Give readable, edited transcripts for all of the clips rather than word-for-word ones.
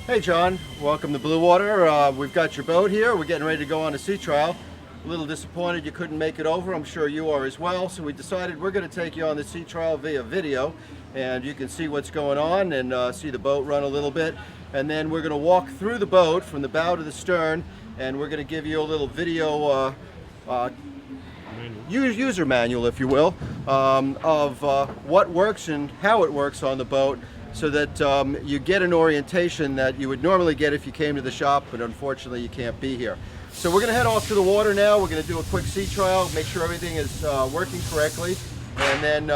Hey John, welcome to Blue Water. We've got your boat here. We're getting ready to go on a sea trial. A little disappointed you couldn't make it over. I'm sure you are as well. So we decided we're going to take you on the sea trial via video, and you can see what's going on and see the boat run a little bit. And then we're going to walk through the boat from the bow to the stern, and we're going to give you a little video user manual, if you will, of what works and how it works on the boat, so that you get an orientation that you would normally get if you came to the shop, but unfortunately you can't be here. So we're going to head off to the water now. We're going to do a quick sea trial, make sure everything is working correctly, and then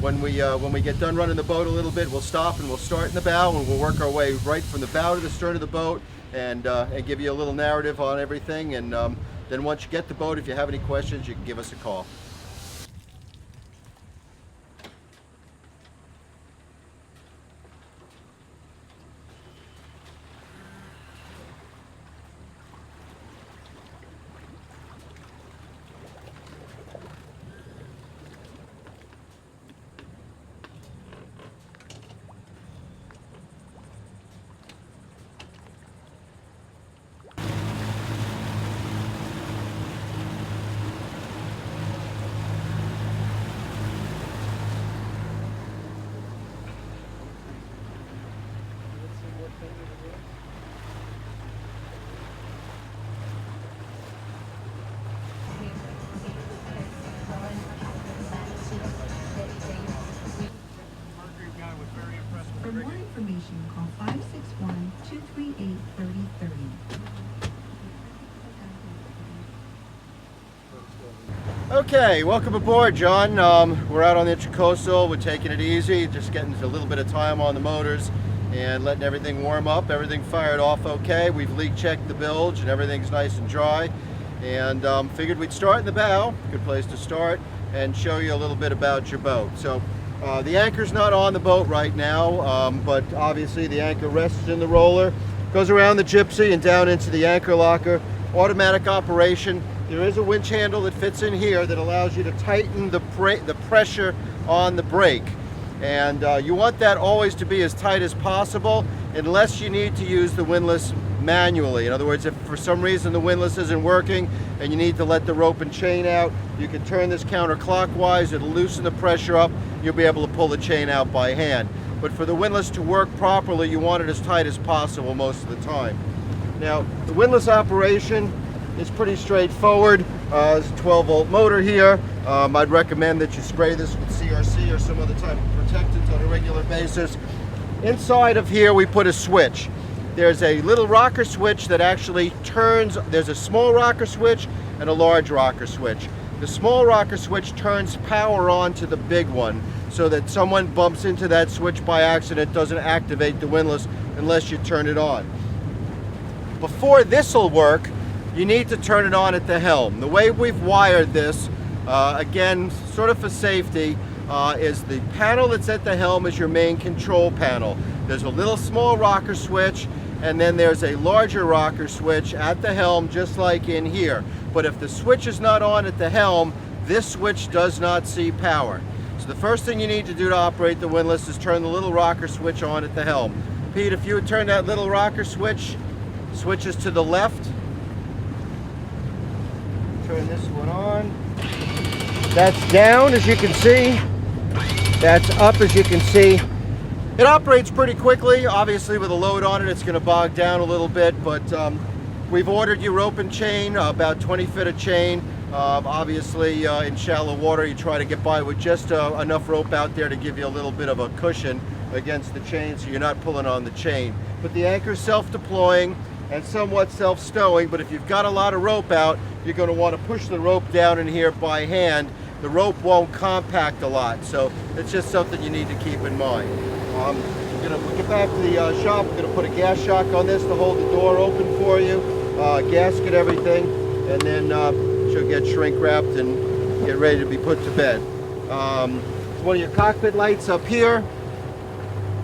when we get done running the boat a little bit, we'll stop and we'll start in the bow, and we'll work our way right from the bow to the stern of the boat, and give you a little narrative on everything. And then once you get the boat, if you have any questions, you can give us a call. For more information, call 561-238-3030. Okay, welcome aboard, John. We're out on the Intracoastal. We're taking it easy, just getting a little bit of time on the motors and letting everything warm up. Everything fired off okay. We've leak checked the bilge and everything's nice and dry. And figured we'd start in the bow, good place to start, and show you a little bit about your boat. So the anchor's not on the boat right now, but obviously the anchor rests in the roller, goes around the gypsy and down into the anchor locker. Automatic operation. There is a winch handle that fits in here that allows you to tighten the pressure on the brake. And you want that always to be as tight as possible, unless you need to use the windlass manually. In other words, if for some reason the windlass isn't working and you need to let the rope and chain out, you can turn this counterclockwise. It'll loosen the pressure up. You'll be able to pull the chain out by hand. But for the windlass to work properly, you want it as tight as possible most of the time. Now, the windlass operation is pretty straightforward. There's a 12-volt motor here. I'd recommend that you spray this with CRC or some other type of protectant on a regular basis. Inside of here we put a switch. There's a little rocker switch that actually turns. There's a small rocker switch and a large rocker switch. The small rocker switch turns power on to the big one, so that someone bumps into that switch by accident doesn't activate the windlass unless you turn it on. Before this will work, you need to turn it on at the helm. The way we've wired this, again, sort of for safety, is the panel that's at the helm is your main control panel. There's a little small rocker switch, and then there's a larger rocker switch at the helm, just like in here. But if the switch is not on at the helm, this switch does not see power. So the first thing you need to do to operate the windlass is turn the little rocker switch on at the helm. Pete, if you would turn that little rocker switch, switches to the left. Turn this one on. That's down, as you can see. That's up, as you can see. It operates pretty quickly. Obviously, with a load on it, it's going to bog down a little bit, but we've ordered you rope and chain, about 20 feet of chain. Obviously, in shallow water, you try to get by with just enough rope out there to give you a little bit of a cushion against the chain, so you're not pulling on the chain. But the anchor's self-deploying and somewhat self-stowing, but if you've got a lot of rope out, you're going to want to push the rope down in here by hand. The rope won't compact a lot, so it's just something you need to keep in mind. We're going to get back to the shop. We're going to put a gas shock on this to hold the door open for you, gasket everything, and then she'll get shrink wrapped and get ready to be put to bed. One of your cockpit lights up here.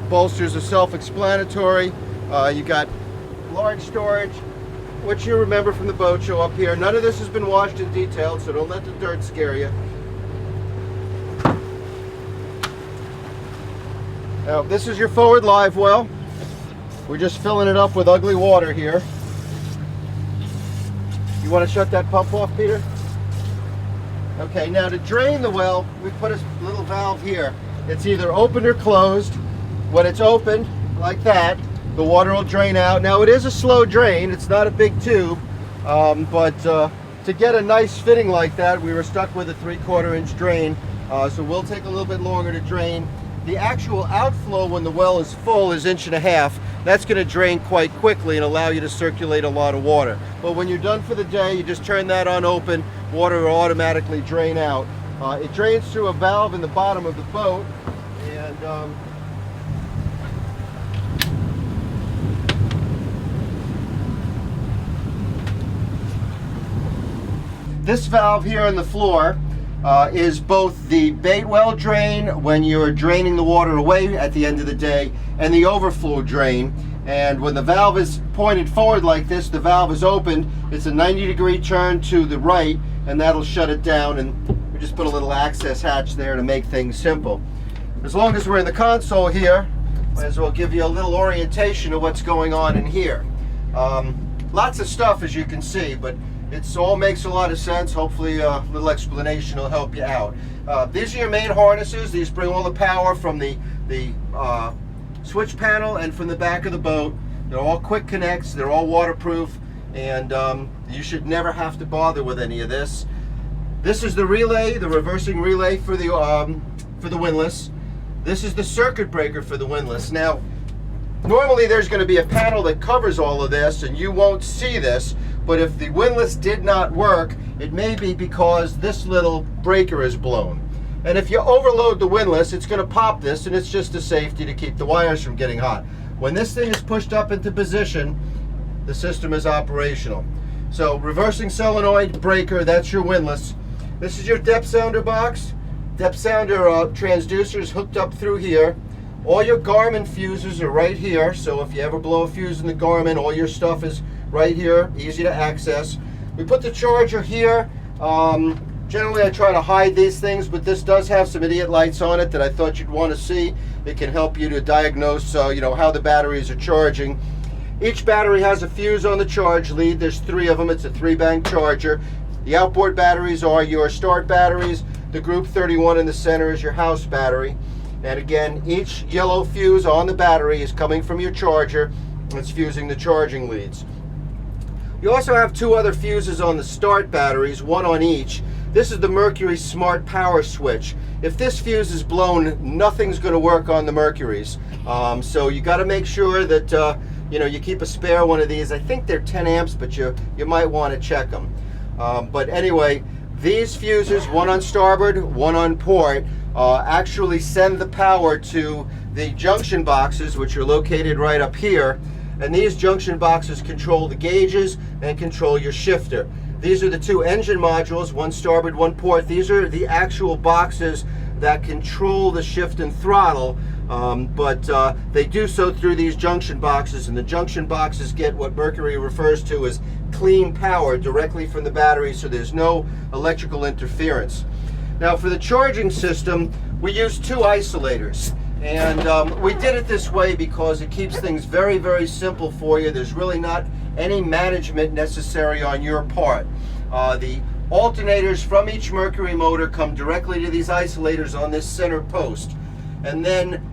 Bolsters are self-explanatory. You got large storage, which you remember from the boat show up here. None of this has been washed in detail, so don't let the dirt scare you. Now, this is your forward live well. We're just filling it up with ugly water here. You want to shut that pump off, Peter? Okay, now to drain the well, we put a little valve here. It's either open or closed. When it's open, like that, the water will drain out. Now it is a slow drain, it's not a big tube, but to get a nice fitting like that, we were stuck with a 3/4 inch drain, so we'll take a little bit longer to drain. The actual outflow when the well is full is 1.5 inches. That's going to drain quite quickly and allow you to circulate a lot of water. But when you're done for the day, you just turn that on open, water will automatically drain out. It drains through a valve in the bottom of the boat, and this valve here on the floor is both the bait well drain when you're draining the water away at the end of the day, and the overflow drain. And when the valve is pointed forward like this, the valve is opened. It's a 90-degree turn to the right, and that'll shut it down. And we just put a little access hatch there to make things simple. As long as we're in the console here, might as well give you a little orientation of what's going on in here. Lots of stuff, as you can see, but it all makes a lot of sense. Hopefully a little explanation will help you out. These are your main harnesses. These bring all the power from the switch panel and from the back of the boat. They're all quick connects. They're all waterproof, and you should never have to bother with any of this. This is the relay, the reversing relay for the windlass. This is the circuit breaker for the windlass. Now, normally there's going to be a panel that covers all of this, and you won't see this. But if the windlass did not work, it may be because this little breaker is blown. And if you overload the windlass, it's going to pop this, and it's just a safety to keep the wires from getting hot. When this thing is pushed up into position, the system is operational. So reversing solenoid breaker, that's your windlass. This is your depth sounder box. Depth sounder transducer is hooked up through here. All your Garmin fuses are right here, so if you ever blow a fuse in the Garmin, all your stuff is right here, easy to access. We put the charger here. Generally I try to hide these things, but this does have some idiot lights on it that I thought you'd want to see. It can help you to diagnose how the batteries are charging. Each battery has a fuse on the charge lead. There's 3 of them. It's a 3-bank charger. The outboard batteries are your start batteries. The group 31 in the center is your house battery. And again, each yellow fuse on the battery is coming from your charger. It's fusing the charging leads. You also have 2 other fuses on the start batteries, 1 on each. This is the Mercury Smart Power Switch. If this fuse is blown, nothing's going to work on the Mercuries. So you got to make sure that you keep a spare one of these. I think they're 10 amps, but you might want to check them. But anyway, these fuses, 1 on starboard, 1 on port, actually send the power to the junction boxes, which are located right up here. And these junction boxes control the gauges and control your shifter. These are the 2 engine modules, 1 starboard, 1 port. These are the actual boxes that control the shift and throttle, but they do so through these junction boxes, and the junction boxes get what Mercury refers to as clean power directly from the battery, so there's no electrical interference. Now for the charging system, we use 2 isolators. And we did it this way because it keeps things very, very simple for you. There's really not any management necessary on your part. The alternators from each Mercury motor come directly to these isolators on this center post. And then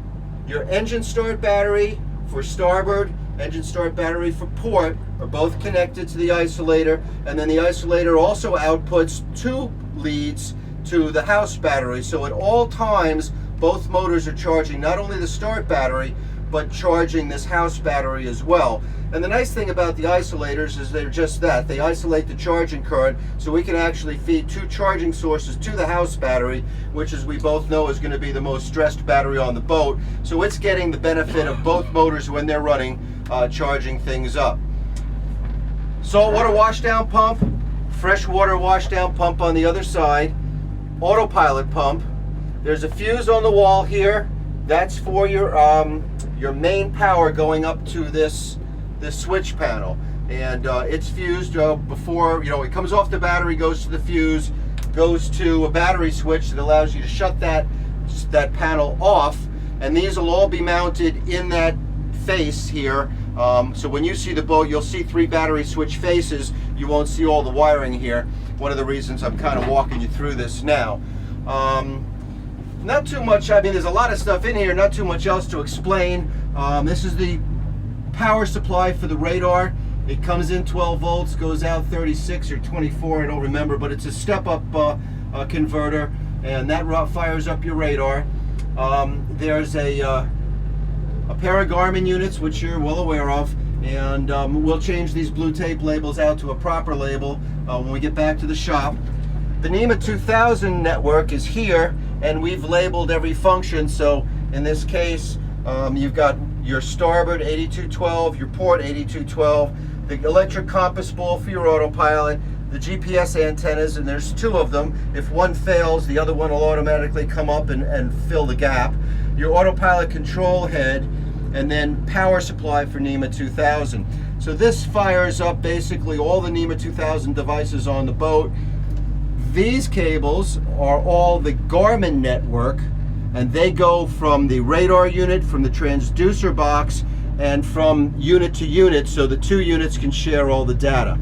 your engine start battery for starboard, engine start battery for port are both connected to the isolator. And then the isolator also outputs 2 leads to the house battery. So at all times, both motors are charging not only the start battery, but charging this house battery as well. And the nice thing about the isolators is they're just that. They isolate the charging current, so we can actually feed 2 charging sources to the house battery, which, as we both know, is going to be the most stressed battery on the boat. So it's getting the benefit of both motors when they're running, charging things up. Saltwater washdown pump, freshwater washdown pump on the other side, autopilot pump. There's a fuse on the wall here. That's for your main power going up to this switch panel, and it's fused before it comes off the battery, goes to the fuse, goes to a battery switch that allows you to shut that panel off. And these will all be mounted in that face here So when you see the boat, you'll see 3 battery switch faces. You won't see all the wiring here. One of the reasons I'm kind of walking you through this now. Not too much, I mean, there's a lot of stuff in here, not too much else to explain. This is the power supply for the radar. It comes in 12 volts, goes out 36 or 24, I don't remember, but it's a step-up converter, and that fires up your radar. There's a pair of Garmin units, which you're well aware of, and we'll change these blue tape labels out to a proper label when we get back to the shop. The NEMA 2000 network is here, and we've labeled every function. So in this case, you've got your starboard 8212, your port 8212, the electric compass ball for your autopilot, the GPS antennas, and there's 2 of them. If one fails, the other one will automatically come up and fill the gap. Your autopilot control head, and then power supply for NEMA 2000. So this fires up basically all the NEMA 2000 devices on the boat. These cables are all the Garmin network, and they go from the radar unit, from the transducer box, and from unit to unit, so the 2 units can share all the data.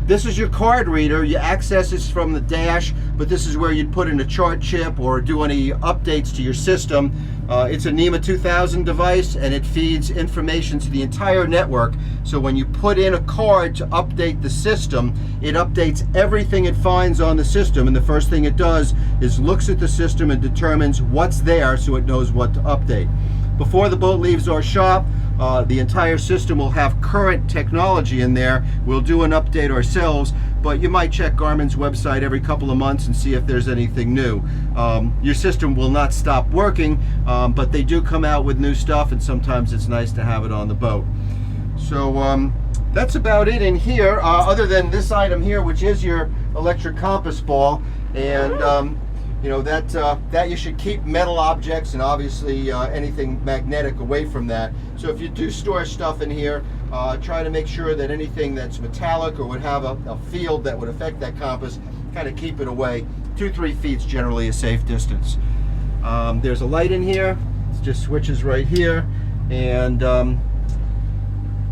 This is your card reader. You access this from the dash, but this is where you'd put in a chart chip or do any updates to your system. It's a NEMA 2000 device, and it feeds information to the entire network. So when you put in a card to update the system, it updates everything it finds on the system, and the first thing it does is looks at the system and determines what's there so it knows what to update. Before the boat leaves our shop, the entire system will have current technology in there. We'll do an update ourselves, but you might check Garmin's website every couple of months and see if there's anything new. Your system will not stop working, but they do come out with new stuff, and sometimes it's nice to have it on the boat. So that's about it in here, other than this item here, which is your electric compass ball. And you know, that you should keep metal objects and obviously anything magnetic away from that. So if you do store stuff in here, try to make sure that anything that's metallic or would have a field that would affect that compass, kind of keep it away. 2-3 feet is generally a safe distance. There's a light in here. It just switches right here. And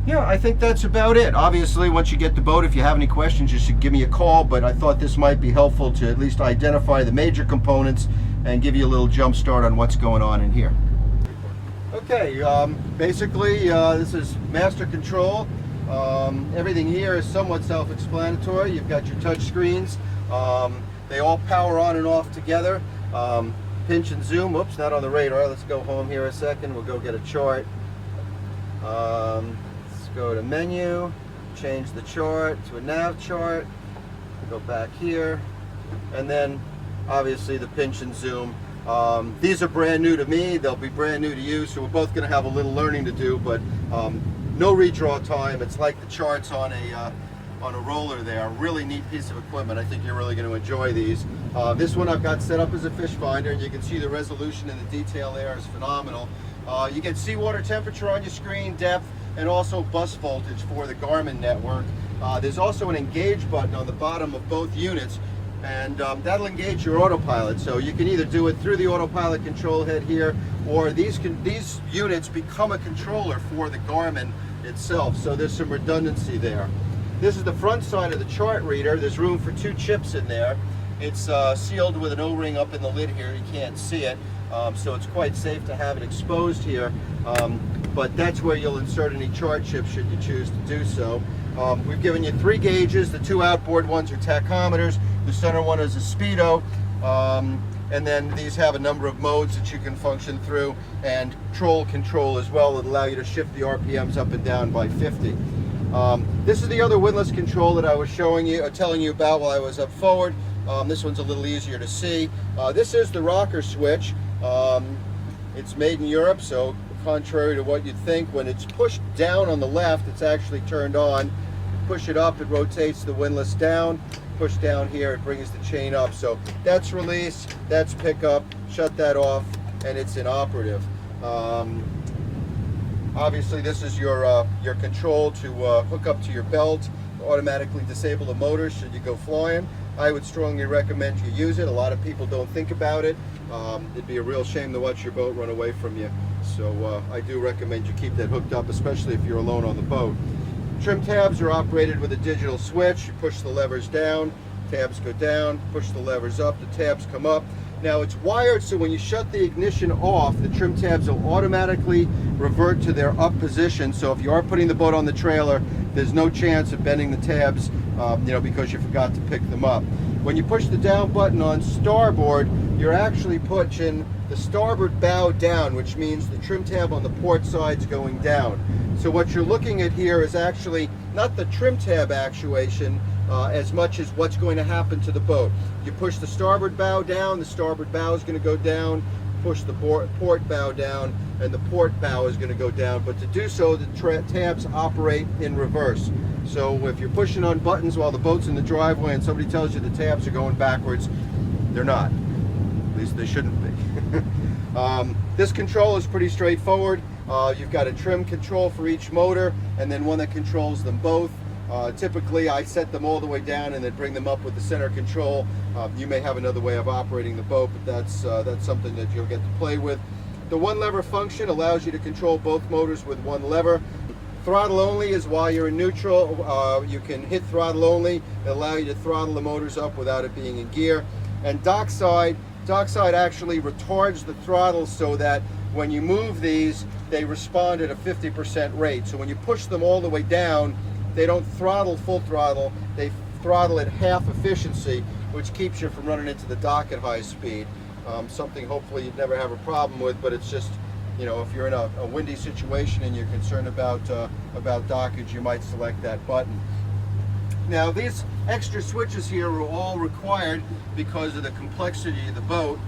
yeah, I think that's about it. Obviously, once you get the boat, if you have any questions, you should give me a call, but I thought this might be helpful to at least identify the major components and give you a little jump start on what's going on in here. Okay, basically, this is master control. Everything here is somewhat self-explanatory. You've got your touch screens. They all power on and off together. Pinch and zoom. Oops, not on the radar. Let's go home here a second. We'll go get a chart. Go to menu, change the chart to a nav chart, go back here, and then obviously the pinch and zoom. These are brand new to me, they'll be brand new to you, so we're both going to have a little learning to do, but no redraw time. It's like the charts on a roller there. Really neat piece of equipment. I think you're really going to enjoy these. This one I've got set up as a fish finder, and you can see the resolution and the detail there is phenomenal. You get seawater temperature on your screen, depth, and also bus voltage for the Garmin network. There's also an engage button on the bottom of both units, and that'll engage your autopilot. So you can either do it through the autopilot control head here, or these units become a controller for the Garmin itself. So there's some redundancy there. This is the front side of the chart reader. There's room for 2 chips in there. It's sealed with an O-ring up in the lid here. You can't see it. So it's quite safe to have it exposed here, but that's where you'll insert any chart chips should you choose to do so. We've given you 3 gauges. The 2 outboard ones are tachometers. The center one is a speedo, and then these have a number of modes that you can function through, and troll control as well that allow you to shift the RPMs up and down by 50. This is the other windlass control that I was showing you, telling you about while I was up forward. This one's a little easier to see. This is the rocker switch. It's made in Europe, so contrary to what you'd think, when it's pushed down on the left, it's actually turned on. Push it up, it rotates the windlass down. Push down here, it brings the chain up. So that's release, that's pickup, shut that off, and it's inoperative. Obviously, this is your control to hook up to your belt, automatically disable the motor should you go flying. I would strongly recommend you use it. A lot of people don't think about it. It'd be a real shame to watch your boat run away from you. So I do recommend you keep that hooked up, especially if you're alone on the boat. Trim tabs are operated with a digital switch. You push the levers down, tabs go down, push the levers up, the tabs come up. Now it's wired so when you shut the ignition off, the trim tabs will automatically revert to their up position. So if you are putting the boat on the trailer, there's no chance of bending the tabs because you forgot to pick them up. When you push the down button on starboard, you're actually pushing the starboard bow down, which means the trim tab on the port side's going down. So what you're looking at here is actually not the trim tab actuation as much as what's going to happen to the boat. You push the starboard bow down, the starboard bow is going to go down. Push the port bow down, and the port bow is going to go down. But to do so, the tabs operate in reverse. So if you're pushing on buttons while the boat's in the driveway and somebody tells you the tabs are going backwards, they're not. At least they shouldn't be. This control is pretty straightforward. You've got a trim control for each motor and then one that controls them both. Typically I set them all the way down and then bring them up with the center control. You may have another way of operating the boat, but that's something that you'll get to play with. The one lever function allows you to control both motors with one lever. Throttle only is while you're in neutral. You can hit throttle only. It'll allow you to throttle the motors up without it being in gear. And dockside actually retards the throttle so that when you move these, they respond at a 50% rate. So when you push them all the way down, they don't throttle full throttle, they throttle at half efficiency, which keeps you from running into the dock at high speed. Something hopefully you'd never have a problem with, but it's just, if you're in a windy situation and you're concerned about dockage, you might select that button. Now these extra switches here are all required because of the complexity of the boat.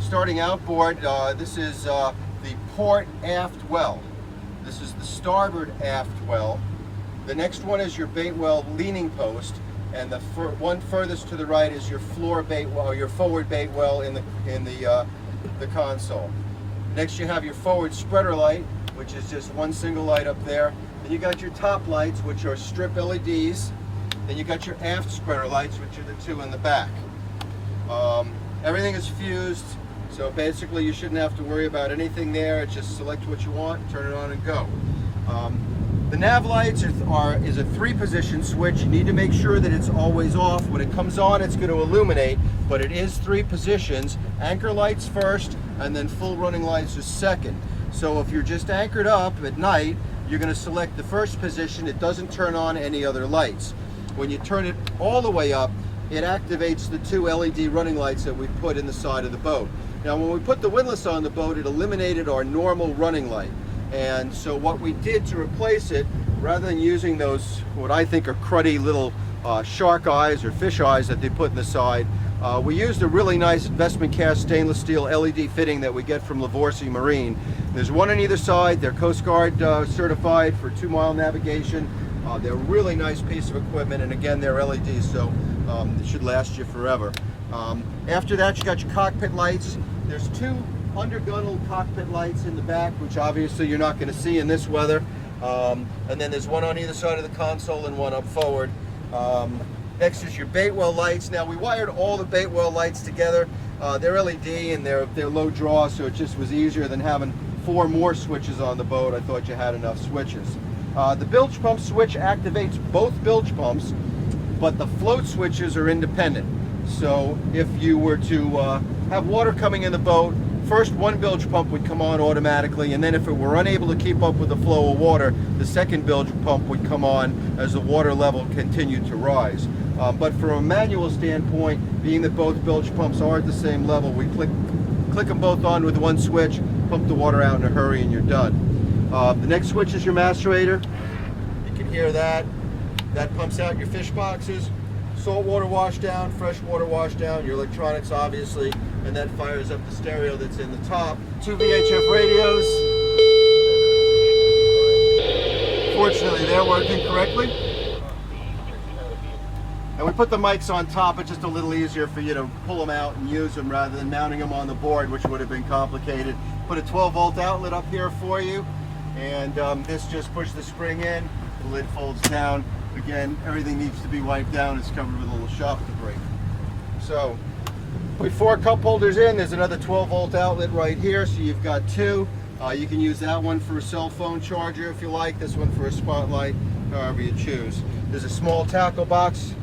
Starting outboard, this is the port aft well. This is the starboard aft well. The next one is your bait well leaning post, and the one furthest to the right is your floor bait well, your forward bait well in the console. Next you have your forward spreader light, which is just one single light up there. Then you got your top lights, which are strip LEDs. Then you got your aft spreader lights, which are the two in the back. Everything is fused, so basically you shouldn't have to worry about anything there. It's just select what you want, turn it on and go. The nav lights is a 3-position switch. You need to make sure that it's always off. When it comes on, it's going to illuminate, but it is 3 positions. Anchor lights first, and then full running lights is second. So if you're just anchored up at night, you're going to select the first position. It doesn't turn on any other lights. When you turn it all the way up, it activates the 2 LED running lights that we put in the side of the boat. Now when we put the windlass on the boat, it eliminated our normal running light. And so what we did to replace it, rather than using those, what I think are cruddy little shark eyes or fish eyes that they put in the side, we used a really nice investment cast stainless steel LED fitting that we get from Lavorsi Marine. There's one on either side. They're Coast Guard certified for 2-mile navigation. They're a really nice piece of equipment, and again, they're LEDs, so it should last you forever. After that, you got your cockpit lights. There's 2 undergunnel cockpit lights in the back, which obviously you're not going to see in this weather. And then there's one on either side of the console and one up forward. Next is your bait well lights. Now we wired all the bait well lights together. They're LED and they're low draw, so it just was easier than having 4 more switches on the boat. I thought you had enough switches. The bilge pump switch activates both bilge pumps, but the float switches are independent. So if you were to have water coming in the boat, first one bilge pump would come on automatically, and then if it were unable to keep up with the flow of water, the second bilge pump would come on as the water level continued to rise. But from a manual standpoint, being that both bilge pumps are at the same level, we click them both on with one switch, pump the water out in a hurry, and you're done. The next switch is your macerator. You can hear that. That pumps out your fish boxes, saltwater washdown, freshwater washdown, your electronics obviously, and that fires up the stereo that's in the top. 2 VHF radios. Fortunately, they're working correctly. And we put the mics on top. It's just a little easier for you to pull them out and use them rather than mounting them on the board, which would have been complicated. Put a 12-volt outlet up here for you, and this just pushes the spring in, the lid folds down, Again, everything needs to be wiped down. It's covered with a little shop debris. So, put 4 cup holders in. There's another 12-volt outlet right here, so you've got 2. You can use that one for a cell phone charger if you like, this one for a spotlight, however you choose. There's a small tackle box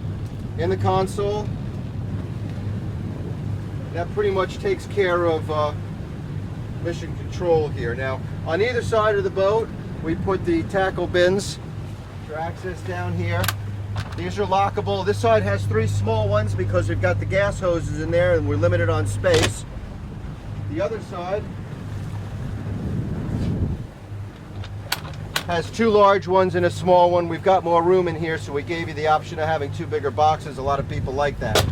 in the console. That pretty much takes care of mission control here. Now, on either side of the boat, we put the tackle bins for access down here. These are lockable. This side has 3 small ones because we've got the gas hoses in there and we're limited on space. The other side has 2 large ones and a small one. We've got more room in here, so we gave you the option of having 2 bigger boxes. A lot of people like that.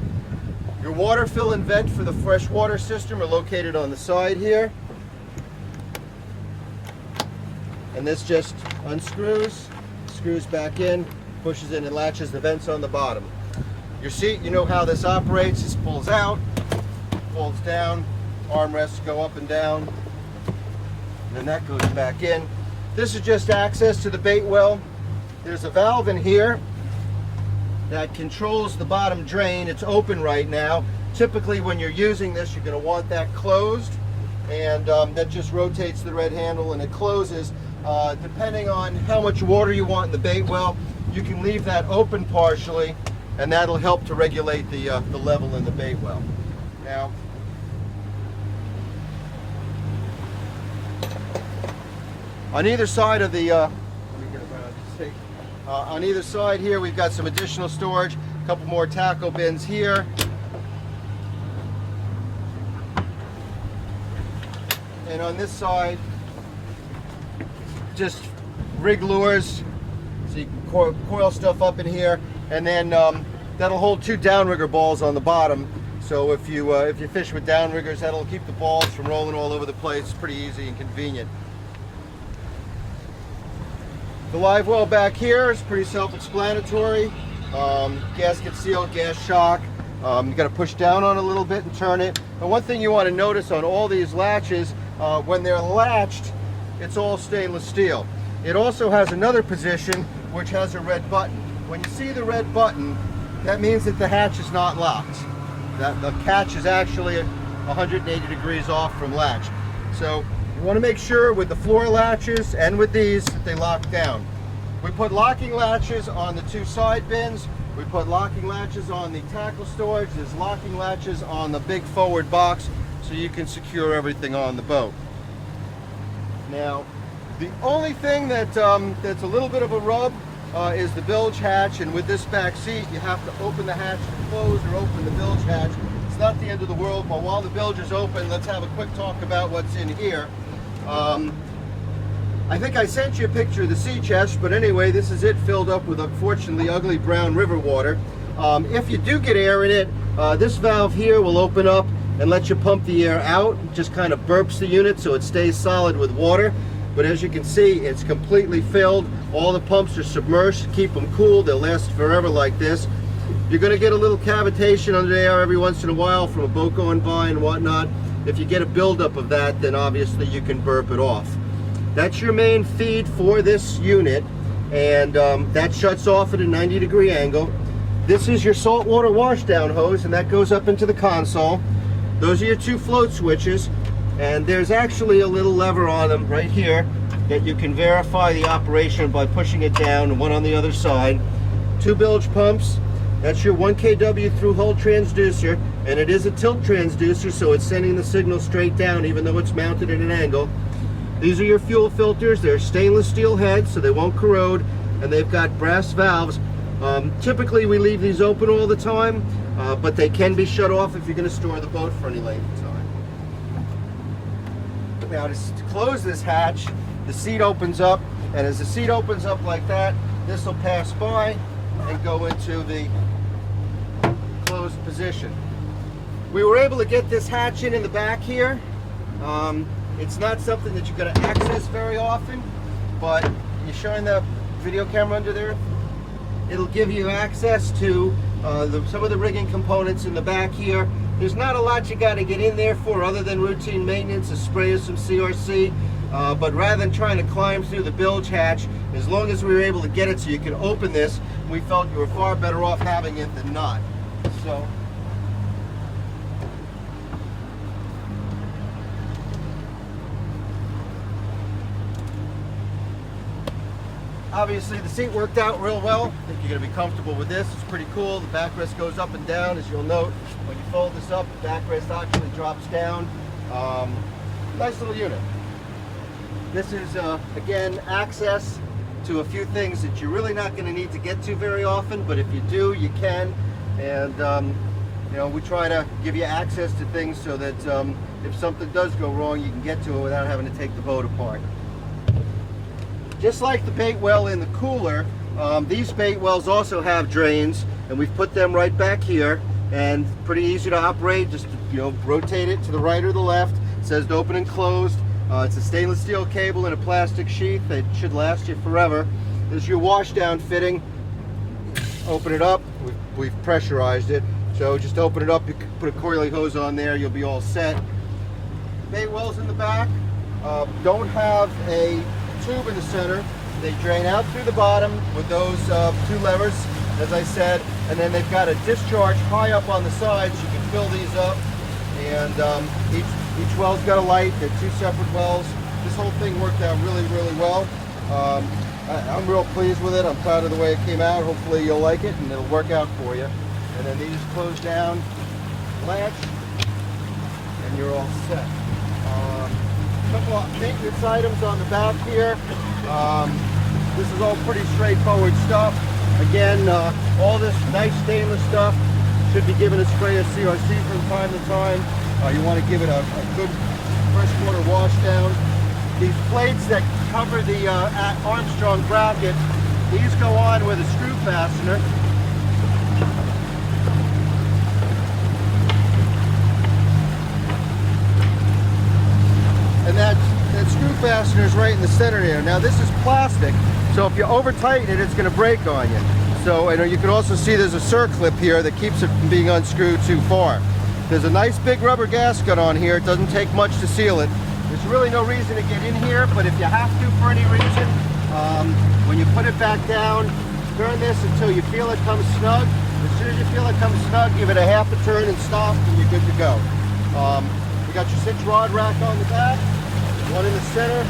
Your water fill and vent for the fresh water system are located on the side here. And this just unscrews, screws back in, pushes in and latches the vents on the bottom. Your seat, you know how this operates. This pulls out, folds down, armrests go up and down, and then that goes back in. This is just access to the bait well. There's a valve in here that controls the bottom drain. It's open right now. Typically when you're using this, you're going to want that closed, and that just rotates the red handle and it closes. Depending on how much water you want in the bait well, you can leave that open partially, and that'll help to regulate the level in the bait well. Now, on either side of the on either side here, we've got some additional storage, a couple more tackle bins here. And on this side, just rig lures, so you can coil stuff up in here, and then that'll hold 2 downrigger balls on the bottom. So if you fish with downriggers, that'll keep the balls from rolling all over the place. It's pretty easy and convenient. The live well back here is pretty self-explanatory. Gasket seal, gas shock. You got to push down on it a little bit and turn it. And one thing you want to notice on all these latches, when they're latched, it's all stainless steel. It also has another position which has a red button. When you see the red button, that means that the hatch is not locked. That the catch is actually 180 degrees off from latch. So you want to make sure with the floor latches and with these that they lock down. We put locking latches on the 2 side bins. We put locking latches on the tackle storage. There's locking latches on the big forward box so you can secure everything on the boat. Now, the only thing that that's a little bit of a rub is the bilge hatch, and with this back seat you have to open the hatch to close or open the bilge hatch. It's not the end of the world, but while the bilge is open, let's have a quick talk about what's in here. I think I sent you a picture of the sea chest, but anyway, this is it filled up with unfortunately ugly brown river water. If you do get air in it, this valve here will open up and let you pump the air out. It just kind of burps the unit so it stays solid with water. But as you can see, it's completely filled. All the pumps are submerged to keep them cool. They'll last forever like this. You're going to get a little cavitation under there every once in a while from a boat going by and whatnot. If you get a buildup of that, then obviously you can burp it off. That's your main feed for this unit, and that shuts off at a 90-degree angle. This is your saltwater washdown hose, and that goes up into the console. Those are your 2 float switches, and there's actually a little lever on them right here that you can verify the operation by pushing it down, and one on the other side. 2 bilge pumps. That's your 1 kW through-hole transducer, and it is a tilt transducer, so it's sending the signal straight down even though it's mounted at an angle. These are your fuel filters. They're stainless steel heads, so they won't corrode, and they've got brass valves. Typically we leave these open all the time, but they can be shut off if you're going to store the boat for any length of time. Now to close this hatch, the seat opens up, and as the seat opens up like that, this will pass by and go into the closed position. We were able to get this hatch in the back here. It's not something that you're going to access very often, but you're showing the video camera under there. It'll give you access to some of the rigging components in the back here. There's not a lot you got to get in there for other than routine maintenance, a spray of some CRC, but rather than trying to climb through the bilge hatch, as long as we were able to get it so you can open this, we felt you were far better off having it than not. So obviously the seat worked out real well. I think you're going to be comfortable with this. It's pretty cool. The backrest goes up and down, as you'll note. When you fold this up, the backrest actually drops down. Nice little unit. This is, again, access to a few things that you're really not going to need to get to very often, but if you do, you can. And, you know, we try to give you access to things so that if something does go wrong, you can get to it without having to take the boat apart. Just like the bait well in the cooler, these bait wells also have drains, and we've put them right back here, and pretty easy to operate. Just, you know, rotate it to the right or the left. It says to open and closed. It's a stainless steel cable in a plastic sheath that should last you forever. This is your wash down fitting. Open it up. We've pressurized it, so just open it up. You can put a coily hose on there. You'll be all set. Bait wells in the back don't have a tube in the center. They drain out through the bottom with those two levers, as I said, and then they've got a discharge high up on the sides. You can fill these up, and each well's got a light. They're two separate wells. This whole thing worked out really, really well. I'm real pleased with it. I'm proud of the way it came out. Hopefully you'll like it and it'll work out for you. And then these close down, latch, and you're all set. Couple of maintenance items on the back here. This is all pretty straightforward stuff. Again, all this nice stainless stuff should be given a spray of CRC from time to time. You want to give it a good freshwater wash down. These plates that cover the Armstrong bracket, these go on with a screw fastener. And that screw fastener is right in the center there. Now this is plastic, so if you over tighten it, it's going to break on you. So you can also see there's a circlip here that keeps it from being unscrewed too far. There's a nice big rubber gasket on here. It doesn't take much to seal it. There's really no reason to get in here, but if you have to for any reason, when you put it back down, turn this until you feel it comes snug. As soon as you feel it comes snug, give it a half a turn and stop, and you're good to go. You got your 6-rod rack on the back, one in the center.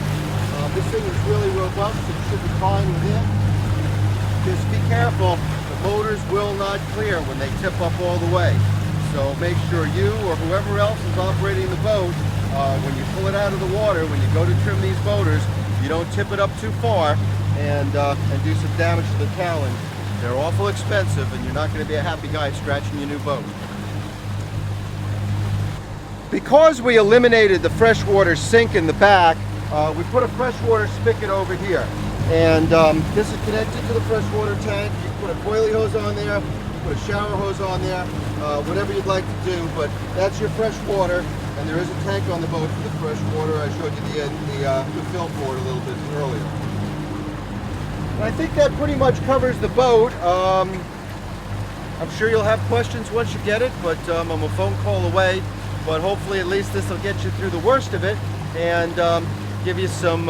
This thing is really robust. It should be fine with it. Just be careful. The motors will not clear when they tip up all the way. So make sure you or whoever else is operating the boat, when you pull it out of the water, when you go to trim these motors, you don't tip it up too far and do some damage to the cowling. They're awful expensive, and you're not going to be a happy guy scratching your new boat. Because we eliminated the freshwater sink in the back, we put a freshwater spigot over here. And this is connected to the freshwater tank. You can put a coily hose on there, you can put a shower hose on there, whatever you'd like to do, but that's your fresh water, and there is a tank on the boat for the fresh water. I showed you the fill board a little bit earlier. And I think that pretty much covers the boat. I'm sure you'll have questions once you get it, but I'm a phone call away. But hopefully at least this will get you through the worst of it and give you some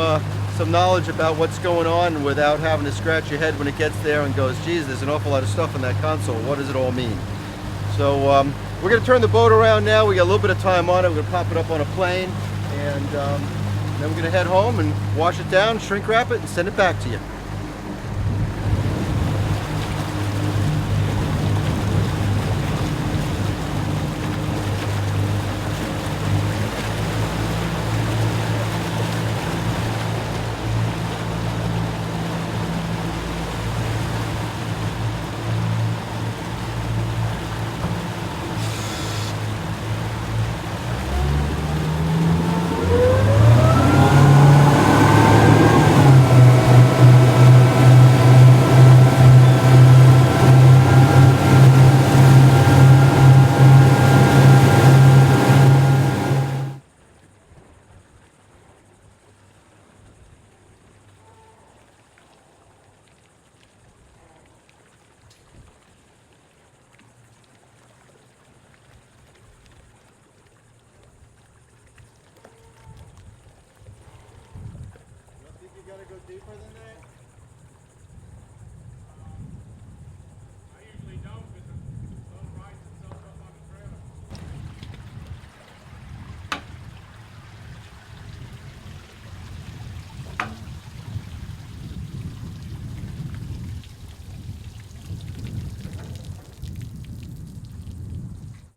knowledge about what's going on without having to scratch your head when it gets there and goes, geez, there's an awful lot of stuff in that console. What does it all mean? So we're going to turn the boat around now. We got a little bit of time on it. We're going to pop it up on a plane, and then we're going to head home and wash it down, shrink wrap it, and send it back to you. Think you gotta go deeper than that?